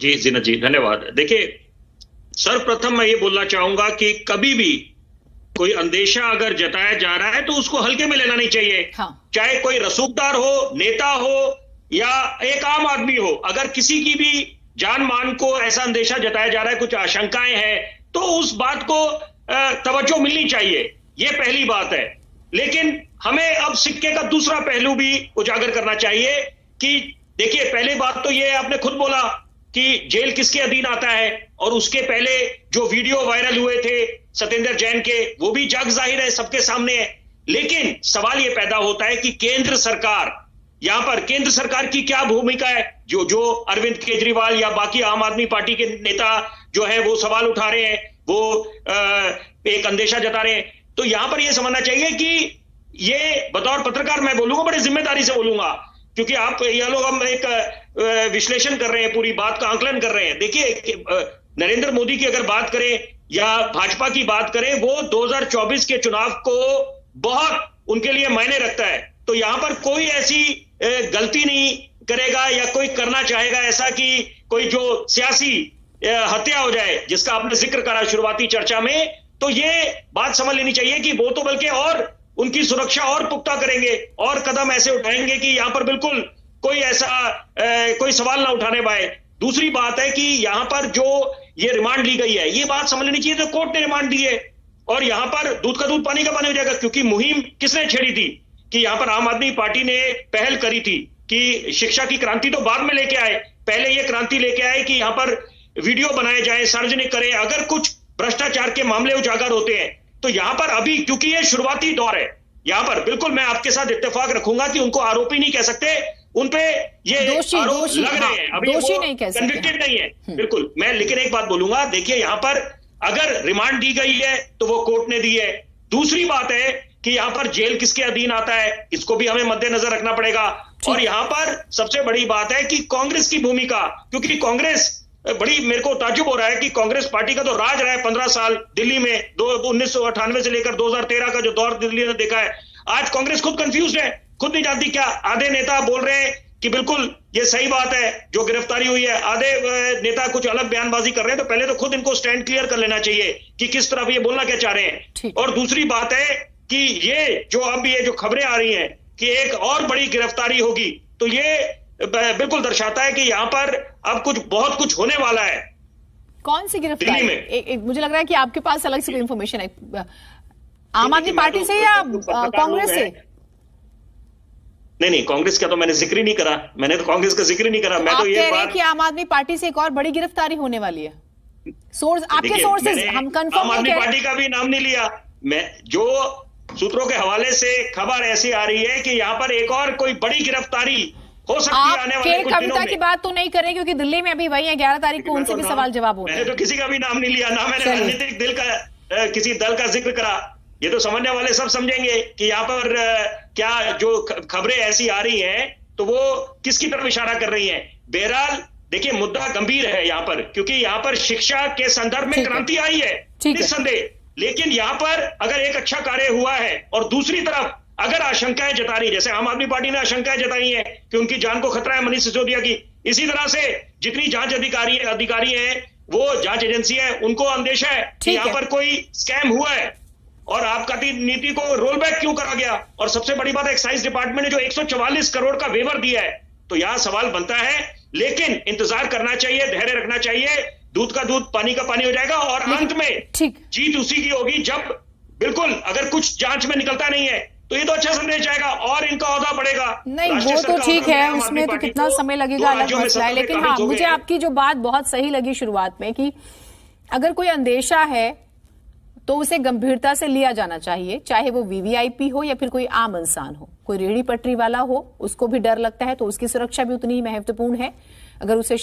जी जीनत जी, धन्यवाद। देखिए, सर्वप्रथम मैं ये बोलना चाहूंगा कि कभी भी कोई अंदेशा अगर जताया जा रहा है तो उसको हल्के में लेना नहीं चाहिए। हाँ। चाहे कोई रसूखदार हो, नेता हो या एक आम आदमी हो, अगर किसी की भी जान मान को ऐसा अंदेशा जताया जा रहा है, कुछ आशंकाएं हैं, तो उस बात को तवज्जो मिलनी चाहिए। ये पहली बात है। लेकिन हमें अब सिक्के का दूसरा पहलू भी उजागर करना चाहिए कि देखिए, पहली बात तो ये आपने खुद बोला कि जेल किसके अधीन आता है, और उसके पहले जो वीडियो वायरल हुए थे सत्येंद्र जैन के, वो भी जग जाहिर है, सबके सामने है। लेकिन सवाल ये पैदा होता है कि केंद्र सरकार, यहां पर केंद्र सरकार की क्या भूमिका है? जो अरविंद केजरीवाल या बाकी आम आदमी पार्टी के नेता जो है वो सवाल उठा रहे हैं, वो एक अंदेशा जता रहे हैं। तो यहां पर यह समझना चाहिए कि ये बतौर पत्रकार मैं बोलूंगा, बड़े जिम्मेदारी से बोलूंगा, क्योंकि आप ये लोग हम एक विश्लेषण कर रहे हैं, पूरी बात का आंकलन कर रहे हैं। देखिए, नरेंद्र मोदी की अगर बात करें या भाजपा की बात करें, वो 2024 के चुनाव को बहुत उनके लिए मायने रखता है। तो यहां पर कोई ऐसी गलती नहीं करेगा या कोई करना चाहेगा ऐसा कि कोई जो सियासी हत्या हो जाए, जिसका आपने जिक्र करा शुरुआती चर्चा में। तो ये बात समझ लेनी चाहिए कि वो तो बल्कि और उनकी सुरक्षा और पुख्ता करेंगे और कदम ऐसे उठाएंगे कि यहां पर बिल्कुल कोई ऐसा कोई सवाल ना उठाने पाए। दूसरी बात है कि यहां पर जो ये रिमांड ली गई है, ये बात समझ लेनी चाहिए, तो कोर्ट ने रिमांड दी है और यहां पर दूध का दूध पानी का पानी हो जाएगा। क्योंकि मुहिम किसने छेड़ी थी कि यहां पर आम आदमी पार्टी ने पहल करी थी कि शिक्षा की क्रांति तो बाद में लेके आए, पहले ये क्रांति लेके आए कि यहां पर वीडियो बनाए जाए, सार्वजनिक करें, अगर कुछ भ्रष्टाचार के मामले उजागर होते हैं तो यहां पर अभी, क्योंकि ये शुरुआती दौर है, यहां पर बिल्कुल मैं आपके साथ इत्तेफाक रखूंगा कि उनको आरोपी नहीं कह सकते, उनपे ये आरोप लग रहे हैं, अभी दोषी नहीं कह सकते, कन्विक्टेड नहीं है। बिल्कुल। मैं लेकिन एक बात बोलूंगा, देखिए यहां पर अगर रिमांड दी गई है तो वो कोर्ट ने दी है। दूसरी बात है कि यहां पर जेल किसके अधीन आता है, इसको भी हमें मद्देनजर रखना पड़ेगा। और यहां पर सबसे बड़ी बात है कि कांग्रेस की भूमिका, क्योंकि कांग्रेस बड़ी, मेरे को ताज्जुब हो रहा है कि कांग्रेस पार्टी का तो राज रहा है 15 साल दिल्ली में, 1998 से लेकर 2013 का जो दौर दिल्ली ने देखा है। आज कांग्रेस खुद कंफ्यूज है, खुद नहीं जानती क्या। आधे नेता बोल रहे हैं कि बिल्कुल ये सही बात है जो गिरफ्तारी हुई है, आधे नेता कुछ अलग बयानबाजी कर रहे हैं। तो पहले तो खुद इनको स्टैंड क्लियर कर लेना चाहिए कि किस तरफ ये बोलना क्या चाह रहे हैं। और दूसरी बात है कि ये जो खबरें आ रही हैं कि एक और बड़ी गिरफ्तारी होगी, तो ये बिल्कुल दर्शाता है कि यहां पर अब बहुत कुछ होने वाला है। कौन सी गिरफ्तारी? मुझे लग रहा है कि आपके पास अलग से कोई इंफॉर्मेशन है, आम आदमी पार्टी से या कांग्रेस से? नहीं, कांग्रेस का तो मैंने जिक्र ही नहीं करा, मैंने तो कांग्रेस का जिक्र ही नहीं करा। मैं तो ये बात कि आम आदमी पार्टी से एक और बड़ी गिरफ्तारी होने वाली है। सोर्स, आपके सोर्सेज हम कंफर्म, आम आदमी पार्टी का भी नाम नहीं लिया मैं। जो सूत्रों के हवाले से खबर ऐसी आ रही है कि यहाँ पर एक और कोई बड़ी गिरफ्तारी हो सकती है आने वाले कुछ दिनों में। कविता की बात तो नहीं करें क्योंकि दिल्ली में अभी वही है, 11 तारीख को उनसे भी सवाल जवाब हो रहा है। मैंने तो किसी का भी नाम नहीं लिया, ना मैंने राजनीतिक किसी दल का जिक्र करा। ये तो समझने वाले सब समझेंगे कि यहाँ पर क्या जो खबरें ऐसी आ रही हैं तो वो किसकी तरफ इशारा कर रही हैं। बहरहाल देखिए, मुद्दा गंभीर है यहाँ पर, क्योंकि यहाँ पर शिक्षा के संदर्भ में क्रांति आई है निस्संदेह। लेकिन यहाँ पर अगर एक अच्छा कार्य हुआ है और दूसरी तरफ अगर आशंकाएं जता रही, जैसे आम आदमी पार्टी ने आशंकाएं जताई हैं कि उनकी जान को खतरा है मनीष सिसोदिया की, इसी तरह से जितनी जांच अधिकारी हैं, वो जांच एजेंसी है, उनको अंदेशा है कि यहाँ पर कोई स्कैम हुआ है और आपकी नीति को रोल बैक क्यों करा गया। और सबसे बड़ी बात है, एक्साइज डिपार्टमेंट ने जो 144 करोड़ का वेवर दिया है, तो यहां सवाल बनता है। लेकिन इंतजार करना चाहिए, धैर्य रखना चाहिए, दूध का दूध पानी का पानी हो जाएगा और अंत में जीत उसी की होगी जब बिल्कुल अगर कुछ जांच में निकलता नहीं है तो ये तो अच्छा संदेश जाएगा और इनका ओहदा बढ़ेगा। नहीं, वो तो ठीक है, उसमें तो कितना समय लगेगा अलग मसला है। लेकिन हाँ, मुझे आपकी जो बात बहुत सही लगी शुरुआत में कि अगर कोई अंदेशा है तो उसे गंभीरता से लिया जाना चाहिए, चाहे वो वीवीआईपी हो या फिर कोई आम इंसान हो। कोई रेहड़ी पटरी वाला हो, उसको भी डर लगता है, तो उसकी सुरक्षा भी उतनी ही महत्वपूर्ण है। अगर उसे